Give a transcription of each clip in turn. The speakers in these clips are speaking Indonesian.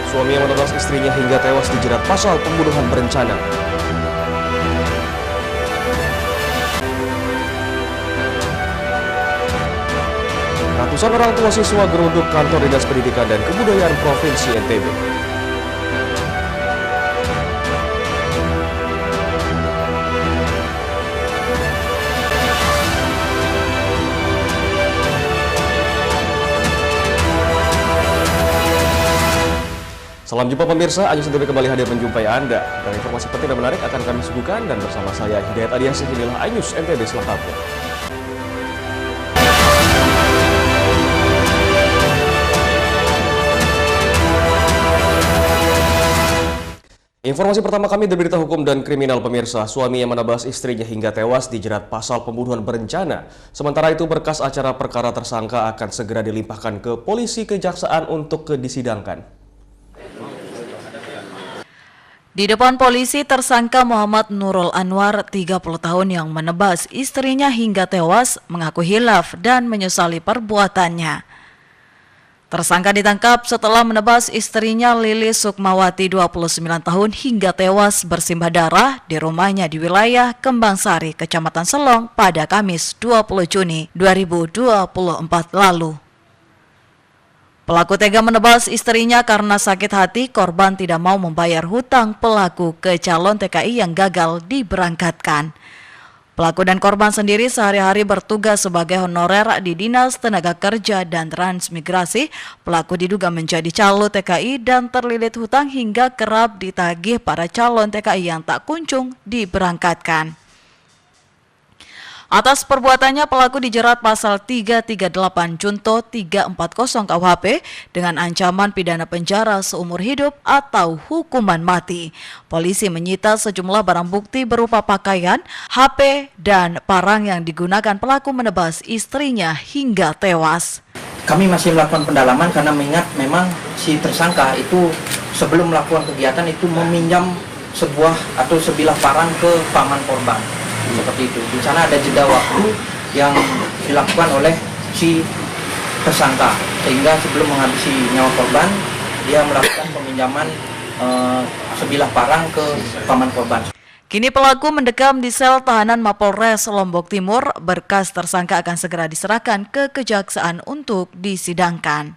Suami yang menebas istrinya hingga tewas dijerat pasal pembunuhan berencana. Ratusan orang tua siswa geruduk kantor Dinas Pendidikan dan Kebudayaan Provinsi NTB. Salam jumpa pemirsa, Anyus NTB kembali hadir menjumpai Anda. Dan informasi penting dan menarik akan kami suguhkan dan bersama saya Hidayat Adiasih, inilah Anyus NTB selengkapnya. Informasi pertama kami dari berita hukum dan kriminal pemirsa. Suami yang menebas istrinya hingga tewas dijerat pasal pembunuhan berencana. Sementara itu berkas acara perkara tersangka akan segera dilimpahkan ke polisi kejaksaan untuk disidangkan. Di depan polisi, tersangka Muhammad Nurul Anwar, 30 tahun yang menebas istrinya hingga tewas, mengaku hilaf dan menyesali perbuatannya. Tersangka ditangkap setelah menebas istrinya Lilis Sukmawati, 29 tahun, hingga tewas bersimbah darah di rumahnya di wilayah Kembangsari, Kecamatan Selong pada Kamis 20 Juni 2024 lalu. Pelaku tega menebas istrinya karena sakit hati korban tidak mau membayar hutang pelaku ke calon TKI yang gagal diberangkatkan. Pelaku dan korban sendiri sehari-hari bertugas sebagai honorer di Dinas Tenaga Kerja dan Transmigrasi. Pelaku diduga menjadi calon TKI dan terlilit hutang hingga kerap ditagih para calon TKI yang tak kunjung diberangkatkan. Atas perbuatannya, pelaku dijerat pasal 338 Junto 340 KUHP dengan ancaman pidana penjara seumur hidup atau hukuman mati. Polisi menyita sejumlah barang bukti berupa pakaian, HP, dan parang yang digunakan pelaku menebas istrinya hingga tewas. Kami masih melakukan pendalaman karena mengingat memang si tersangka itu sebelum melakukan kegiatan itu meminjam sebilah parang ke paman korban. Seperti itu. Di sana ada jeda waktu yang dilakukan oleh si tersangka, sehingga sebelum menghabisi nyawa korban, dia melakukan peminjaman sebilah parang ke paman korban. Kini pelaku mendekam di sel tahanan Mapolres Lombok Timur. Berkas tersangka akan segera diserahkan ke kejaksaan untuk disidangkan.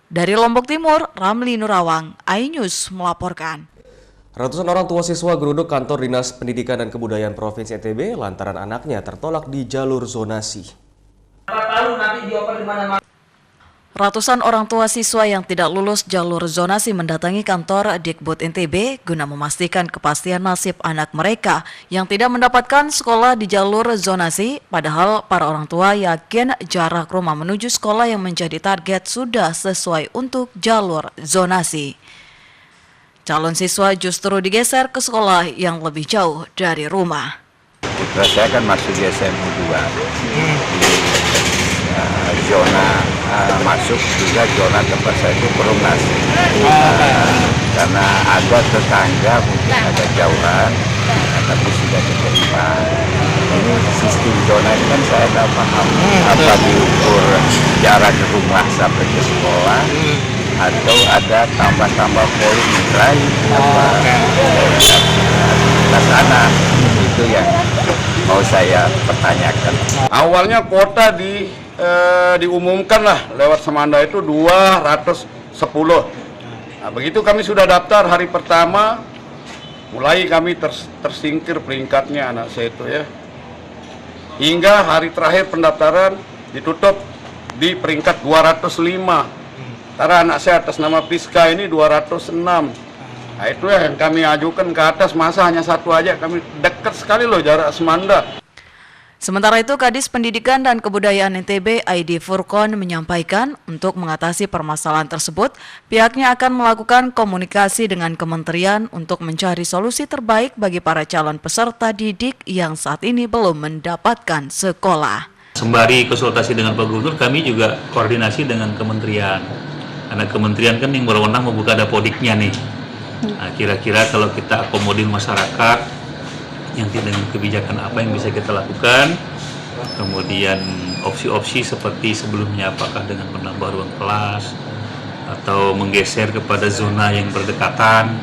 Dari Lombok Timur, Ramli Nurawang, iNews melaporkan. Ratusan orang tua siswa geruduk kantor Dinas Pendidikan dan Kebudayaan Provinsi NTB lantaran anaknya tertolak di jalur zonasi. Ratusan orang tua siswa yang tidak lulus jalur zonasi mendatangi kantor Dikbud NTB guna memastikan kepastian nasib anak mereka yang tidak mendapatkan sekolah di jalur zonasi, padahal para orang tua yakin jarak rumah menuju sekolah yang menjadi target sudah sesuai untuk jalur zonasi. Calon siswa justru digeser ke sekolah yang lebih jauh dari rumah. Putra saya kan masuk di SMU 2, di zona masuk juga zona tempat saya itu Perumnas. Karena ada tetangga mungkin ada jauhan, tapi sudah diterima. Ini sistem zona ini kan saya tidak paham apa diukur jarak rumah sampai ke sekolah, atau ada tambah-tambah poin nilai ke sana. Itu yang mau saya pertanyakan. Awalnya kuota diumumkan lah lewat Semanda itu 210. Nah, begitu kami sudah daftar hari pertama, mulai kami tersingkir peringkatnya anak saya itu ya. Hingga hari terakhir pendaftaran ditutup di peringkat 205. Karena anak saya atas nama Piska ini 206. Nah itu yang kami ajukan ke atas, masa hanya satu aja, kami dekat sekali loh jarak Semanda. Sementara itu, Kadis Pendidikan dan Kebudayaan NTB Aidi Furkon menyampaikan untuk mengatasi permasalahan tersebut, pihaknya akan melakukan komunikasi dengan kementerian untuk mencari solusi terbaik bagi para calon peserta didik yang saat ini belum mendapatkan sekolah. Sembari konsultasi dengan Pak Gubernur, kami juga koordinasi dengan kementerian. Karena kementerian kan yang berwenang membuka dapodiknya nih. Nah, kira-kira kalau kita akomodir masyarakat yang dengan kebijakan apa yang bisa kita lakukan, kemudian opsi-opsi seperti sebelumnya, apakah dengan menambah ruang kelas, atau menggeser kepada zona yang berdekatan,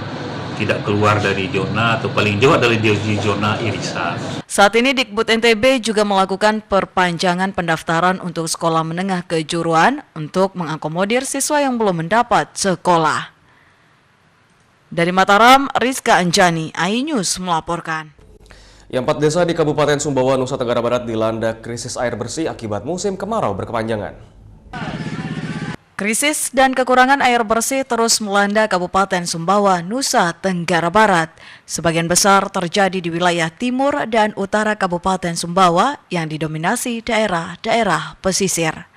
tidak keluar dari zona atau paling jauh adalah di zona irisan. Saat ini Dikbud NTB juga melakukan perpanjangan pendaftaran untuk sekolah menengah kejuruan untuk mengakomodir siswa yang belum mendapat sekolah. Dari Mataram, Rizka Anjani, iNews melaporkan. Yang 4 desa di Kabupaten Sumbawa, Nusa Tenggara Barat dilanda krisis air bersih akibat musim kemarau berkepanjangan. Krisis dan kekurangan air bersih terus melanda Kabupaten Sumbawa, Nusa Tenggara Barat. Sebagian besar terjadi di wilayah timur dan utara Kabupaten Sumbawa yang didominasi daerah-daerah pesisir.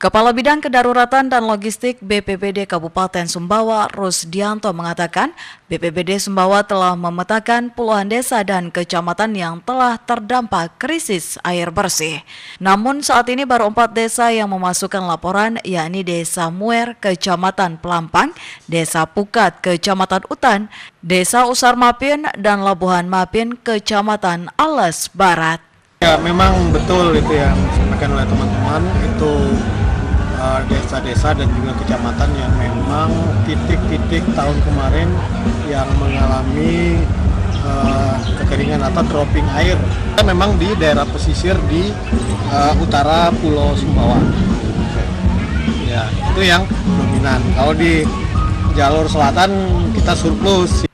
Kepala Bidang Kedaruratan dan Logistik BPBD Kabupaten Sumbawa, Rusdianto mengatakan BPBD Sumbawa telah memetakan puluhan desa dan kecamatan yang telah terdampak krisis air bersih. Namun saat ini baru 4 desa yang memasukkan laporan, yakni Desa Muer, Kecamatan Pelampang, Desa Pukat, Kecamatan Utan, Desa Usar Mapin, dan Labuhan Mapin, Kecamatan Alas Barat. Ya, memang betul itu yang disampaikan oleh teman-teman, itu desa-desa dan juga kecamatan yang memang titik-titik tahun kemarin yang mengalami kekeringan atau dropping air. Memang di daerah pesisir di utara Pulau Sumbawa. Ya, itu yang dominan. Kalau di jalur selatan kita surplus.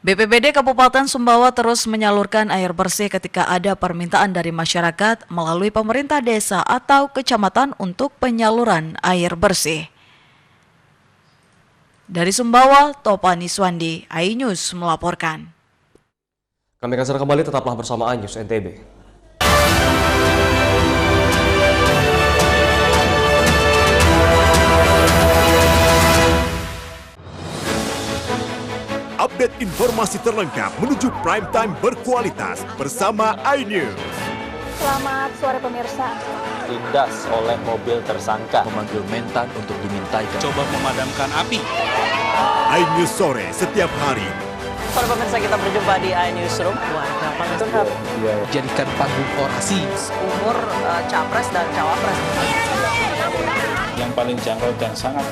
BPBD Kabupaten Sumbawa terus menyalurkan air bersih ketika ada permintaan dari masyarakat melalui pemerintah desa atau kecamatan untuk penyaluran air bersih. Dari Sumbawa, Topani Swandi, iNews melaporkan. Kami akan segera kembali, tetaplah bersama iNews NTB. Update informasi terlengkap menuju prime time berkualitas bersama iNews. Selamat sore pemirsa. Ditindas oleh mobil tersangka memanggil mentan untuk dimintai coba memadamkan api. iNews sore setiap hari. Sore pemirsa, kita berjumpa di iNewsroom. Warga Palestina jadikan panggung orasi umur capres dan cawapres. Yang paling jangkau dan sangat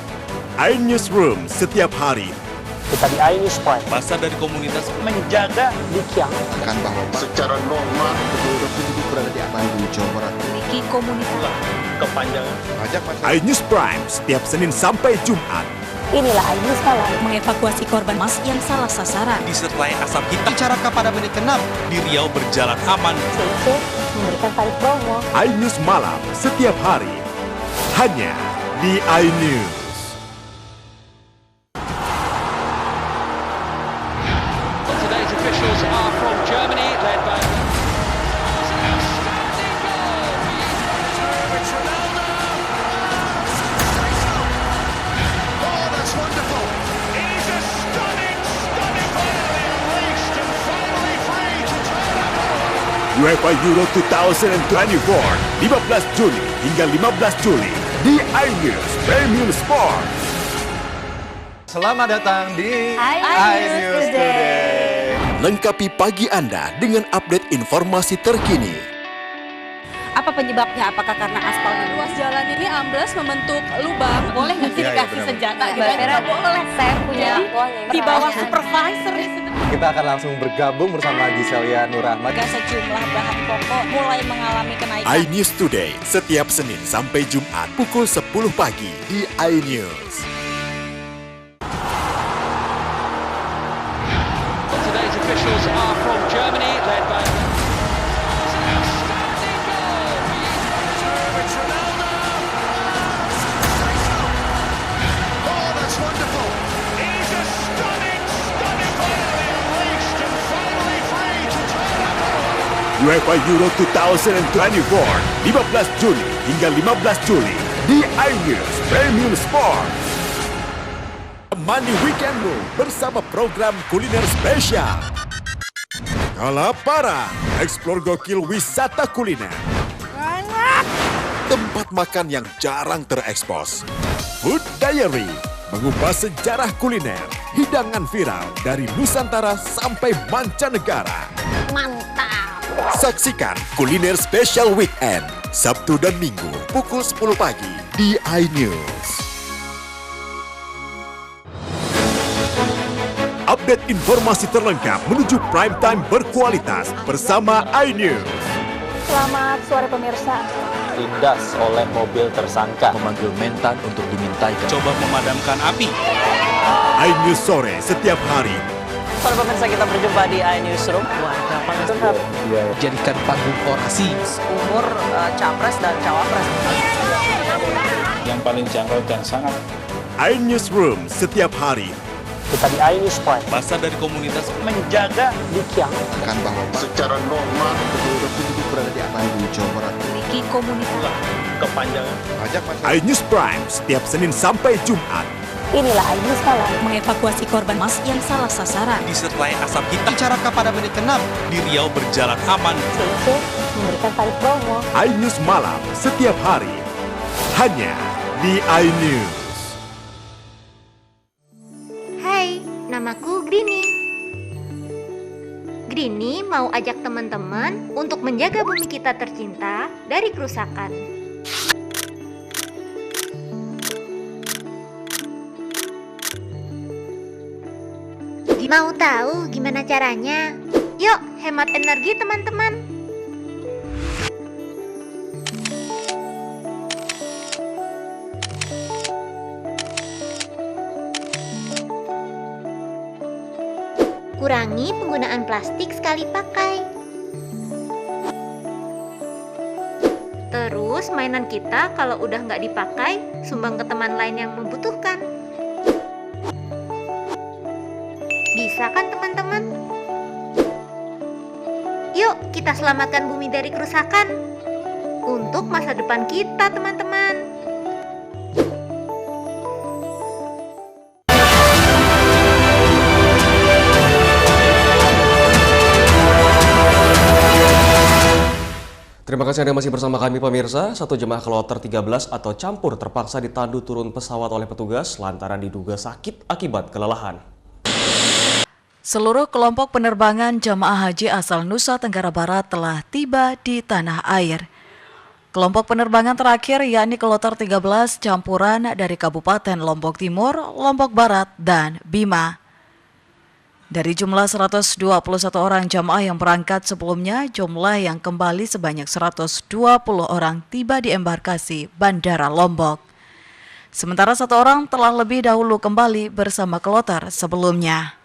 iNewsroom setiap hari. Kita di iNews Prime. masa dari komunitas Menjaga Dikyang. Kan bahwa secara normal penduduk berada di Bandung, Jawa Barat. Memiliki komunitas. Kepanjangan. iNews Prime setiap Senin sampai Jumat. Inilah iNews Malam. Mengevakuasi korban mas yang salah sasaran. disertai asap hitam. Bicara pada menit ke-6 di Riau berjalan aman. CIC memberikan tarif promo. iNews Malam setiap hari. Hanya di iNews. UEFA Euro 2024, 15 Juni hingga 15 Juli di iNews Premium Sport. Selamat datang di iNews Today. Lengkapi pagi Anda dengan update informasi terkini. Apa penyebabnya? Apakah karena aspalnya? Ruas jalan ini amblas membentuk lubang. Boleh nggak sih dikasih senjata? Boleh. Saya punya Di bawah supervisor. Kita akan langsung bergabung bersama Giselia Nurahmat. Sejumlah bahan pokok mulai mengalami kenaikan. iNews Today setiap Senin sampai Jumat pukul 10 pagi di iNews. Today's officials are from Germany, led by UEFA Euro 2024, 15 Juni hingga 15 Juli di iNews Premium Sport. Mandi weekendmu bersama program kuliner spesial. Kalaparan, eksplor gokil wisata kuliner. Tempat makan yang jarang terekspos. Food Diary, mengupas sejarah kuliner, hidangan viral dari Nusantara sampai mancanegara. Mantap. Saksikan Kuliner Special Weekend, Sabtu dan Minggu pukul 10 pagi di iNews. Update informasi terlengkap menuju prime time berkualitas bersama iNews. Selamat sore pemirsa. Ditindas oleh mobil tersangka memanggil mentan untuk dimintai coba memadamkan api. iNews sore setiap hari. Sore pemirsa, kita berjumpa di iNewsroom. Warga Palestina Jadikan panggung orasi. umur capres dan cawapres. Yang paling jangkau dan sangat iNewsroom setiap hari. Kita di iNews Prime. Masa dari komunitas Menjaga Dikyang. Kan bahwa secara normal kedua penduduk berada di Bandung, Jawa Barat. Memiliki komunitas. kepanjangan. iNews Prime setiap Senin sampai Jumat. Inilah iNews Malam mengevakuasi korban mas yang salah sasaran. Disertai asap hitam. Bicara pada menit ke-6 di Riau berjalan aman. CIC memberikan tarif promo. iNews Malam setiap hari. Hanya di iNews. Hai, namaku Grini. Grini mau ajak teman-teman untuk menjaga bumi kita tercinta dari kerusakan. Mau tahu gimana caranya? Yuk, hemat energi teman-teman. Kurangi penggunaan plastik sekali pakai. Terus mainan kita kalau udah nggak dipakai, sumbang ke teman lain yang membutuhkan. Bisa kan teman-teman? Yuk kita selamatkan bumi dari kerusakan. Untuk masa depan kita teman-teman. Terima kasih Anda masih bersama kami pemirsa. Satu jemaah kloter 13 atau campur terpaksa ditandu turun pesawat oleh petugas lantaran diduga sakit akibat kelelahan. Seluruh kelompok penerbangan jamaah haji asal Nusa Tenggara Barat telah tiba di tanah air. Kelompok penerbangan terakhir yakni kloter 13 campuran dari Kabupaten Lombok Timur, Lombok Barat, dan Bima. Dari jumlah 121 orang jamaah yang berangkat sebelumnya, jumlah yang kembali sebanyak 120 orang tiba di embarkasi Bandara Lombok. Sementara satu orang telah lebih dahulu kembali bersama kloter sebelumnya.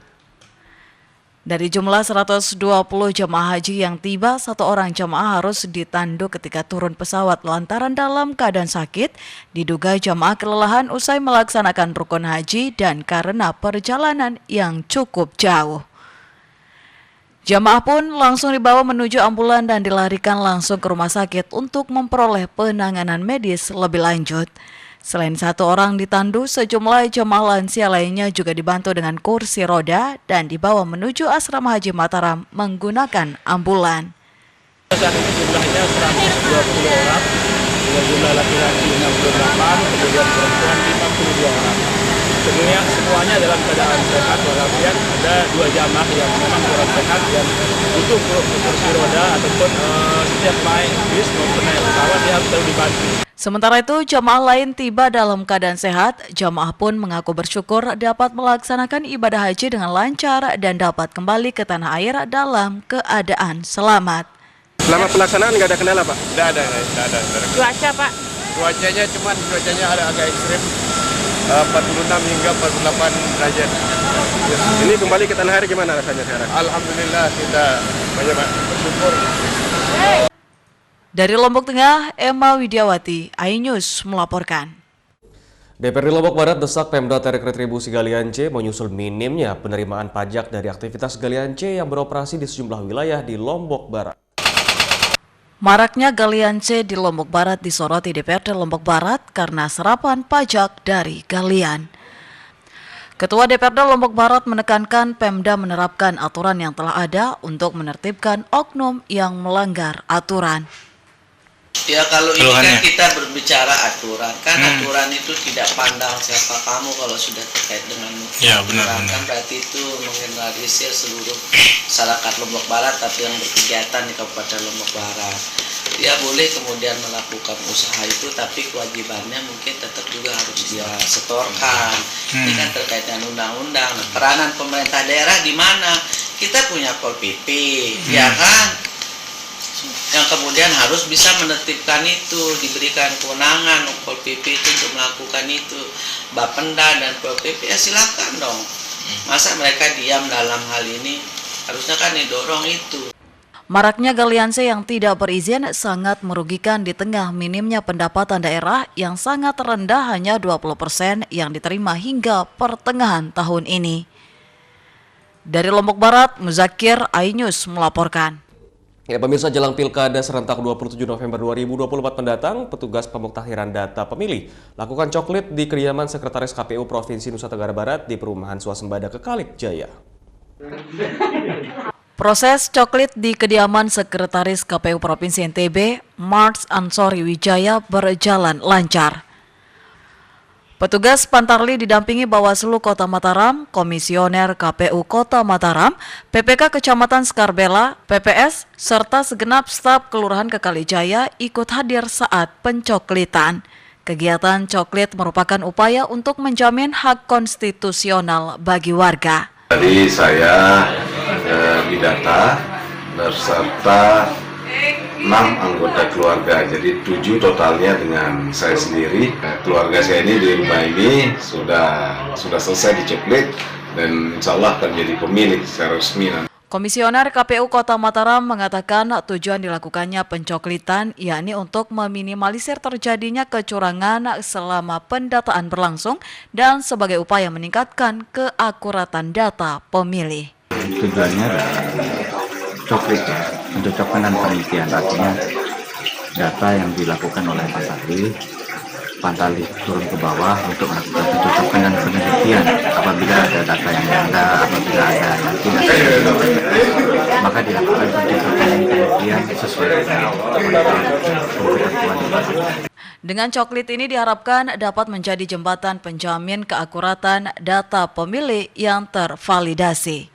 Dari jumlah 120 jemaah haji yang tiba, satu orang jemaah harus ditandu ketika turun pesawat lantaran dalam keadaan sakit, diduga jemaah kelelahan usai melaksanakan rukun haji dan karena perjalanan yang cukup jauh. Jemaah pun langsung dibawa menuju ambulan dan dilarikan langsung ke rumah sakit untuk memperoleh penanganan medis lebih lanjut. Selain satu orang ditandu, sejumlah jemaah lansia lainnya juga dibantu dengan kursi roda dan dibawa menuju asrama haji Mataram menggunakan ambulan. Saat ini jumlahnya 120 orang, dengan jumlah laki-laki 68, kemudian perempuan 52 orang. Semuanya dalam keadaan sehat walafiat. Ada 2 jamaah yang memang kurang sehat dan butuh kursi roda ataupun setiap naik bis maupun naik pesawat dia harus selalu dibantu. Sementara itu, jamaah lain tiba dalam keadaan sehat. Jamaah pun mengaku bersyukur dapat melaksanakan ibadah haji dengan lancar dan dapat kembali ke tanah air dalam keadaan selamat. Selama pelaksanaan nggak ada kendala, Pak? Tidak ada. Cuaca, Pak? Cuacanya agak ekstrim, 46 hingga 48 derajat. Ini kembali ke tanah air gimana rasanya sekarang? Alhamdulillah kita banyak bersyukur. Dari Lombok Tengah, Emma Widiawati, iNews melaporkan. DPRD Lombok Barat desak Pemda tarik retribusi galian C menyusul minimnya penerimaan pajak dari aktivitas galian C yang beroperasi di sejumlah wilayah di Lombok Barat. Maraknya galian C di Lombok Barat disoroti DPRD Lombok Barat karena serapan pajak dari galian. Ketua DPRD Lombok Barat menekankan Pemda menerapkan aturan yang telah ada untuk menertibkan oknum yang melanggar aturan. Ya kalau ini kan kita berbicara aturan, kan aturan itu tidak pandang siapa kamu kalau sudah terkait dengan aturan, kan berarti itu menggeneralisir seluruh masyarakat Lombok Barat tapi yang berkegiatan di Kabupaten Lombok Barat. Dia boleh kemudian melakukan usaha itu, tapi kewajibannya mungkin tetap juga harus dia setorkan. Ini kan terkait dengan undang-undang. Peranan pemerintah daerah di mana? Kita punya Pol PP, ya kan? Yang kemudian harus bisa menetipkan itu, diberikan kewenangan Pol PP itu untuk melakukan itu. Bapenda dan Pol PP ya silakan dong. Masa mereka diam dalam hal ini? Harusnya kan didorong itu. Maraknya galianse yang tidak berizin sangat merugikan di tengah minimnya pendapatan daerah yang sangat rendah, hanya 20% yang diterima hingga pertengahan tahun ini. Dari Lombok Barat, Muzakir, iNews melaporkan. Ya, pemirsa, jelang Pilkada serentak 27 November 2024 mendatang, petugas pemuktahiran data pemilih lakukan coklit di kediaman Sekretaris KPU Provinsi Nusa Tenggara Barat di Perumahan Swasembada Kekalik Jaya. Proses coklit di kediaman Sekretaris KPU Provinsi NTB, Mars Ansori Wijaya, berjalan lancar. Petugas Pantarli didampingi Bawaslu Kota Mataram, Komisioner KPU Kota Mataram, PPK Kecamatan Skarbela, PPS, serta segenap staf Kelurahan Kekalijaya ikut hadir saat pencoklitan. Kegiatan coklit merupakan upaya untuk menjamin hak konstitusional bagi warga. Tadi saya didata berserta 6 anggota keluarga, jadi 7 totalnya dengan saya sendiri. Keluarga saya ini di rumah ini sudah selesai dicoklit dan insya Allah akan jadi pemilik secara resmi. Komisioner KPU Kota Mataram mengatakan tujuan dilakukannya pencoklitan yakni untuk meminimalisir terjadinya kecurangan selama pendataan berlangsung dan sebagai upaya meningkatkan keakuratan data pemilih. Tujuannya adalah coklit, mencocokkan dan penelitian, artinya data yang dilakukan oleh Pantarli turun ke bawah untuk melakukan pencocokan dan penelitian. Apabila ada data yang ada, apabila ada yang tidak sesuai, maka dilakukan pencocokan dan penelitian sesuai dengan ketentuan. Dengan coklit ini diharapkan dapat menjadi jembatan penjamin keakuratan data pemilih yang tervalidasi.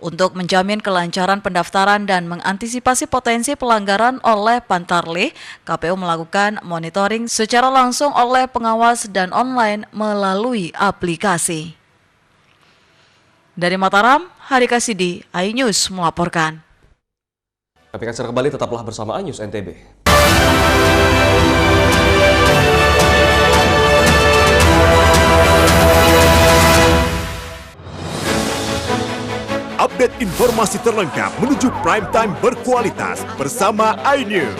Untuk menjamin kelancaran pendaftaran dan mengantisipasi potensi pelanggaran oleh Pantarli, KPU melakukan monitoring secara langsung oleh pengawas dan online melalui aplikasi. Dari Mataram, Hari Kasidi, iNews melaporkan. Kami akan segera kembali, tetaplah bersama iNews NTB. Update informasi terlengkap menuju prime time berkualitas bersama iNews.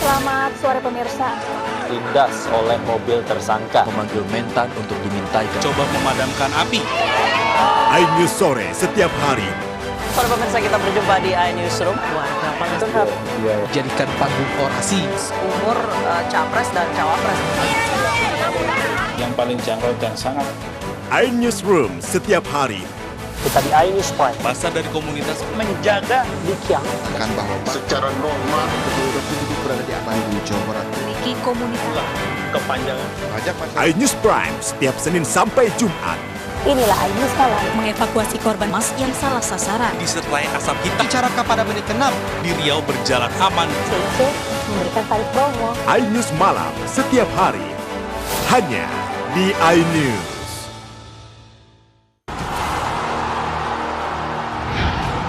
Selamat sore pemirsa. Tindas oleh mobil tersangka memanggil mentan untuk dimintai coba memadamkan api. iNews sore setiap hari. Sore pemirsa, kita berjumpa di iNewsroom. Warga paling curhat. Jadikan panggung orasi. Umur capres dan cawapres. Yang paling jangkau dan sangat. iNewsroom setiap hari. Kita di iNews Prime. Masa dari komunitas menjaga Dikyang. Akan bahwa secara normal kedua penduduk berada di aman di Jawa Barat. Memiliki komunitas. kepanjangan. iNews Prime setiap Senin sampai Jumat. Inilah iNews Malam mengevakuasi korban emas yang salah sasaran. Disertai asap hitam. Cara kepada menit ke-6 di Riau berjalan aman. CIC memberikan tarif promo. iNews Malam setiap hari. Hanya di iNews.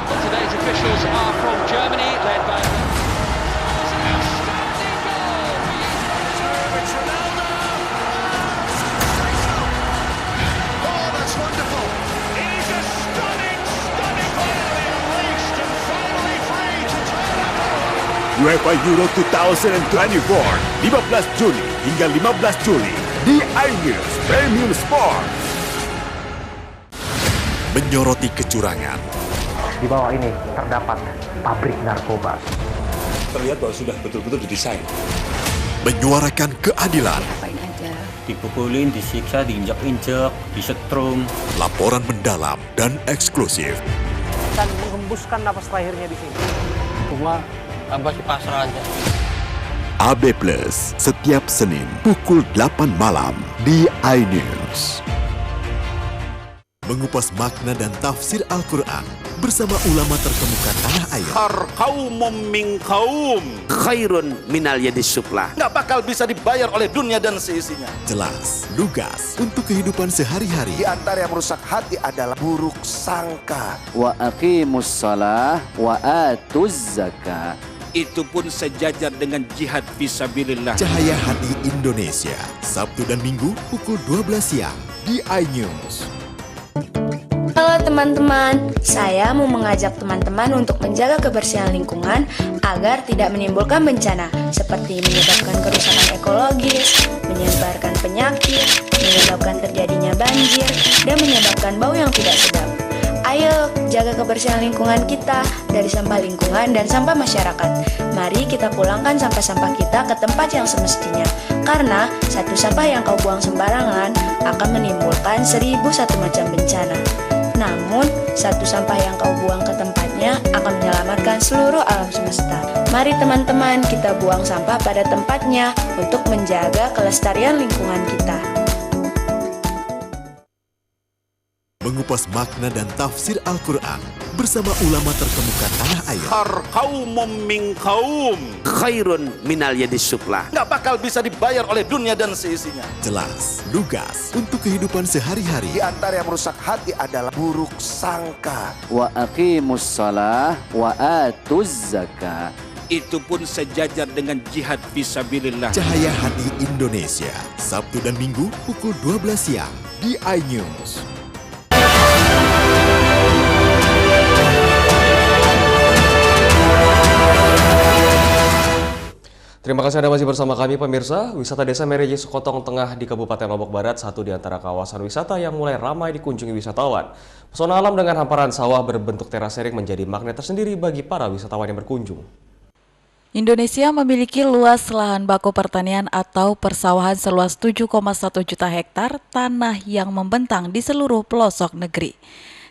Today's officials are from Germany, led by UEFA Euro 2024, 15 Juni hingga 15 Juli di iNews Premium Sport. Menyoroti kecurangan. Di bawah ini terdapat pabrik narkoba. Terlihat bahwa sudah betul-betul didesain. Menyuarakan keadilan. Dipukulin, disiksa, diinjak-injak, disetrum. Laporan mendalam dan eksklusif. Dan menghembuskan napas terakhirnya di sini. Cuma abah di pasar aja. AB Plus setiap Senin pukul 8 malam di iNews. Mengupas makna dan tafsir Al-Quran bersama ulama terkemuka tanah air. Kaumum min kaum khairun minal yadis suflah. Nggak bakal bisa dibayar oleh dunia dan seisinya. Jelas, lugas untuk kehidupan sehari-hari. Di antara yang merusak hati adalah buruk sangka. Wa aqimus shalah wa atuz zakat. Itu pun sejajar dengan jihad fisabilillah. Cahaya Hati Indonesia, Sabtu dan Minggu pukul 12 siang di iNews. Halo teman-teman, saya mau mengajak teman-teman untuk menjaga kebersihan lingkungan agar tidak menimbulkan bencana seperti menyebabkan kerusakan ekologis, menyebarkan penyakit, menyebabkan terjadinya banjir, dan menyebabkan bau yang tidak sedap. Ayo jaga kebersihan lingkungan kita dari sampah lingkungan dan sampah masyarakat. Mari kita pulangkan sampah-sampah kita ke tempat yang semestinya. Karena satu sampah yang kau buang sembarangan akan menimbulkan 1001 macam bencana. Namun, satu sampah yang kau buang ke tempatnya akan menyelamatkan seluruh alam semesta. Mari teman-teman kita buang sampah pada tempatnya untuk menjaga kelestarian lingkungan kita. Mengupas makna dan tafsir Al-Quran bersama ulama terkemuka tanah air. Kaumum min kaum khairun minal yadis suflah. Nggak bakal bisa dibayar oleh dunia dan seisinya. Jelas, lugas untuk kehidupan sehari-hari. Di antara yang merusak hati adalah buruk sangka. Wa aqimus shalah wa atuz zakat. Itu pun sejajar dengan jihad fisabilillah. Cahaya Hati Indonesia, Sabtu dan Minggu pukul 12 siang di iNews. Terima kasih Anda masih bersama kami pemirsa. Wisata Desa Mereje Sekotong Tengah di Kabupaten Lombok Barat, satu di antara kawasan wisata yang mulai ramai dikunjungi wisatawan. Pesona alam dengan hamparan sawah berbentuk terasering menjadi magnet tersendiri bagi para wisatawan yang berkunjung. Indonesia memiliki luas lahan baku pertanian atau persawahan seluas 7,1 juta hektar tanah yang membentang di seluruh pelosok negeri.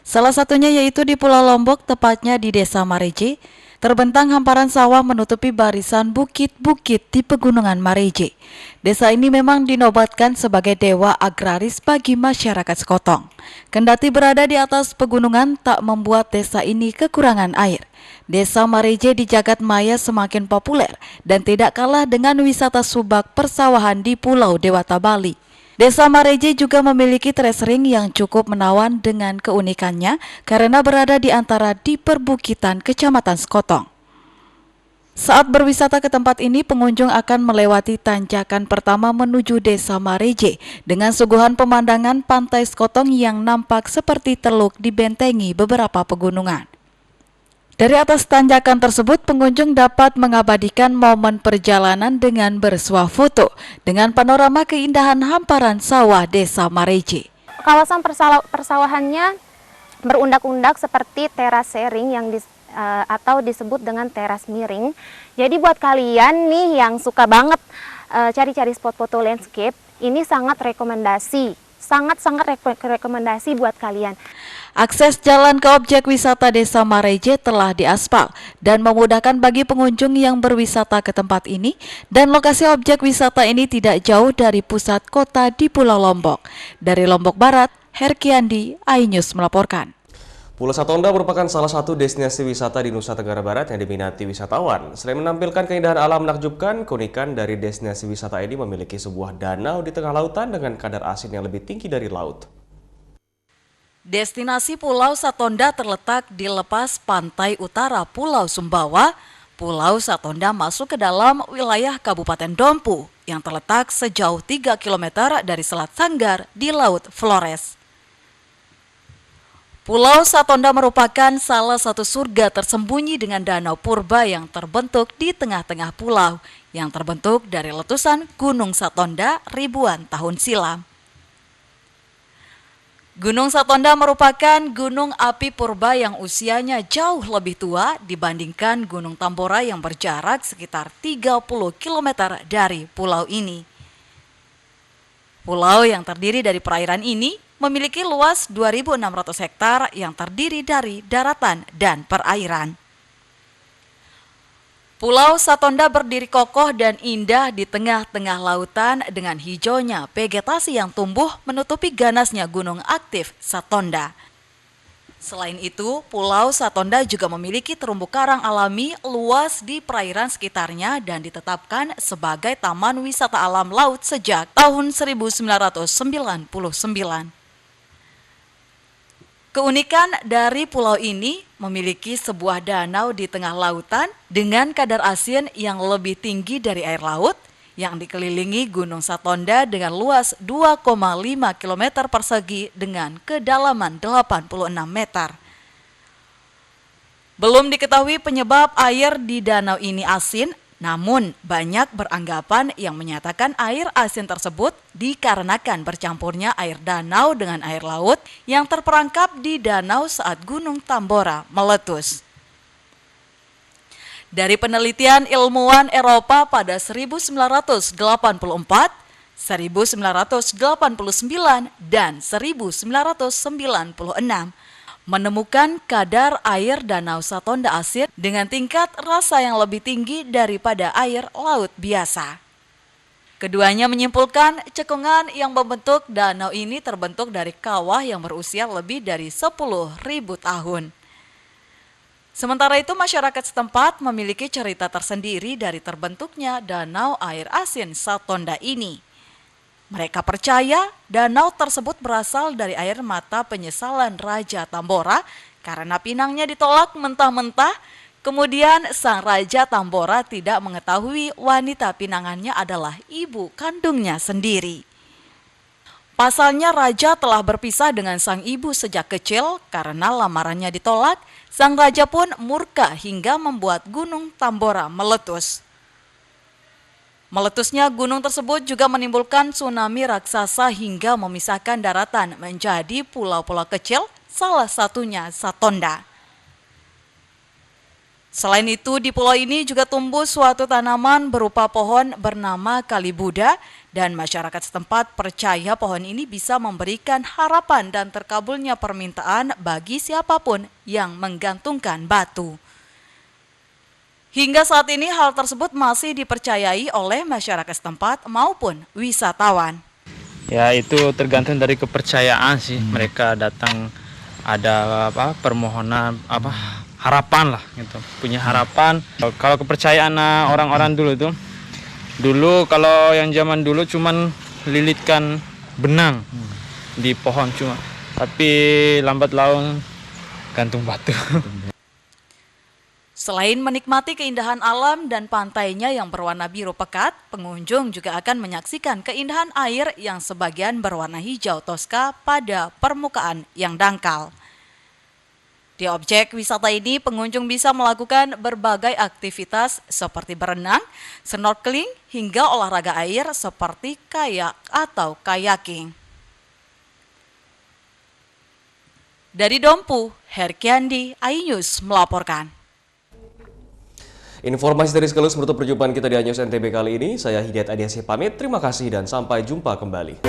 Salah satunya yaitu di Pulau Lombok, tepatnya di Desa Mareje. Terbentang hamparan sawah menutupi barisan bukit-bukit di Pegunungan Mareje. Desa ini memang dinobatkan sebagai dewa agraris bagi masyarakat Sekotong. Kendati berada di atas pegunungan tak membuat desa ini kekurangan air. Desa Mareje di jagat maya semakin populer dan tidak kalah dengan wisata subak persawahan di Pulau Dewata Bali. Desa Mareje juga memiliki terasering yang cukup menawan dengan keunikannya karena berada di antara di perbukitan Kecamatan Sekotong. Saat berwisata ke tempat ini, pengunjung akan melewati tanjakan pertama menuju Desa Mareje dengan suguhan pemandangan pantai Sekotong yang nampak seperti teluk dibentengi beberapa pegunungan. Dari atas tanjakan tersebut, pengunjung dapat mengabadikan momen perjalanan dengan bersuah foto dengan panorama keindahan hamparan sawah Desa Mareje. Kawasan persawahannya berundak-undak seperti terasering yang atau disebut dengan teras miring. Jadi buat kalian nih yang suka banget cari-cari spot foto landscape, ini sangat rekomendasi buat kalian. Akses jalan ke objek wisata Desa Mareje telah diaspal dan memudahkan bagi pengunjung yang berwisata ke tempat ini, dan lokasi objek wisata ini tidak jauh dari pusat kota di Pulau Lombok. Dari Lombok Barat, Herkiandi, iNews melaporkan. Pulau Satonda merupakan salah satu destinasi wisata di Nusa Tenggara Barat yang diminati wisatawan. Selain menampilkan keindahan alam menakjubkan, keunikan dari destinasi wisata ini memiliki sebuah danau di tengah lautan dengan kadar asin yang lebih tinggi dari laut. Destinasi Pulau Satonda terletak di lepas pantai utara Pulau Sumbawa. Pulau Satonda masuk ke dalam wilayah Kabupaten Dompu yang terletak sejauh 3 km dari Selat Sanggar di Laut Flores. Pulau Satonda merupakan salah satu surga tersembunyi dengan danau purba yang terbentuk di tengah-tengah pulau yang terbentuk dari letusan Gunung Satonda ribuan tahun silam. Gunung Satonda merupakan gunung api purba yang usianya jauh lebih tua dibandingkan Gunung Tambora yang berjarak sekitar 30 km dari pulau ini. Pulau yang terdiri dari perairan ini memiliki luas 2.600 hektar yang terdiri dari daratan dan perairan. Pulau Satonda berdiri kokoh dan indah di tengah-tengah lautan dengan hijaunya vegetasi yang tumbuh menutupi ganasnya gunung aktif Satonda. Selain itu, Pulau Satonda juga memiliki terumbu karang alami luas di perairan sekitarnya dan ditetapkan sebagai Taman Wisata Alam Laut sejak tahun 1999. Keunikan dari pulau ini memiliki sebuah danau di tengah lautan dengan kadar asin yang lebih tinggi dari air laut yang dikelilingi Gunung Satonda dengan luas 2,5 km persegi dengan kedalaman 86 meter. Belum diketahui penyebab air di danau ini asin, namun banyak beranggapan yang menyatakan air asin tersebut dikarenakan bercampurnya air danau dengan air laut yang terperangkap di danau saat Gunung Tambora meletus. Dari penelitian ilmuwan Eropa pada 1984, 1989, dan 1996 menemukan kadar air Danau Satonda asin dengan tingkat rasa yang lebih tinggi daripada air laut biasa. Keduanya menyimpulkan cekungan yang membentuk danau ini terbentuk dari kawah yang berusia lebih dari 10.000 tahun. Sementara itu, masyarakat setempat memiliki cerita tersendiri dari terbentuknya danau air asin Satonda ini. Mereka percaya danau tersebut berasal dari air mata penyesalan Raja Tambora karena pinangnya ditolak mentah-mentah. Kemudian sang Raja Tambora tidak mengetahui wanita pinangannya adalah ibu kandungnya sendiri. Pasalnya Raja telah berpisah dengan sang ibu sejak kecil karena lamarannya ditolak. Sang Raja pun murka hingga membuat Gunung Tambora meletus. Meletusnya gunung tersebut juga menimbulkan tsunami raksasa hingga memisahkan daratan menjadi pulau-pulau kecil, salah satunya Satonda. Selain itu, di pulau ini juga tumbuh suatu tanaman berupa pohon bernama Kalibuda dan masyarakat setempat percaya pohon ini bisa memberikan harapan dan terkabulnya permintaan bagi siapapun yang menggantungkan batu. Hingga saat ini hal tersebut masih dipercayai oleh masyarakat setempat maupun wisatawan. Ya, itu tergantung dari kepercayaan sih. Mereka datang ada permohonan harapan lah gitu. Punya harapan. Kalau kepercayaan orang-orang dulu itu, dulu kalau yang zaman dulu cuman lilitkan benang di pohon cuma. Tapi lambat laun gantung batu. Selain menikmati keindahan alam dan pantainya yang berwarna biru pekat, pengunjung juga akan menyaksikan keindahan air yang sebagian berwarna hijau toska pada permukaan yang dangkal. Di objek wisata ini, pengunjung bisa melakukan berbagai aktivitas seperti berenang, snorkeling, hingga olahraga air seperti kayak atau kayaking. Dari Dompu, Herkiandi, iNews melaporkan. Informasi dari sekaligus menutup perjumpaan kita di iNews NTB kali ini. Saya Hidayat Adiasih pamit, terima kasih dan sampai jumpa kembali.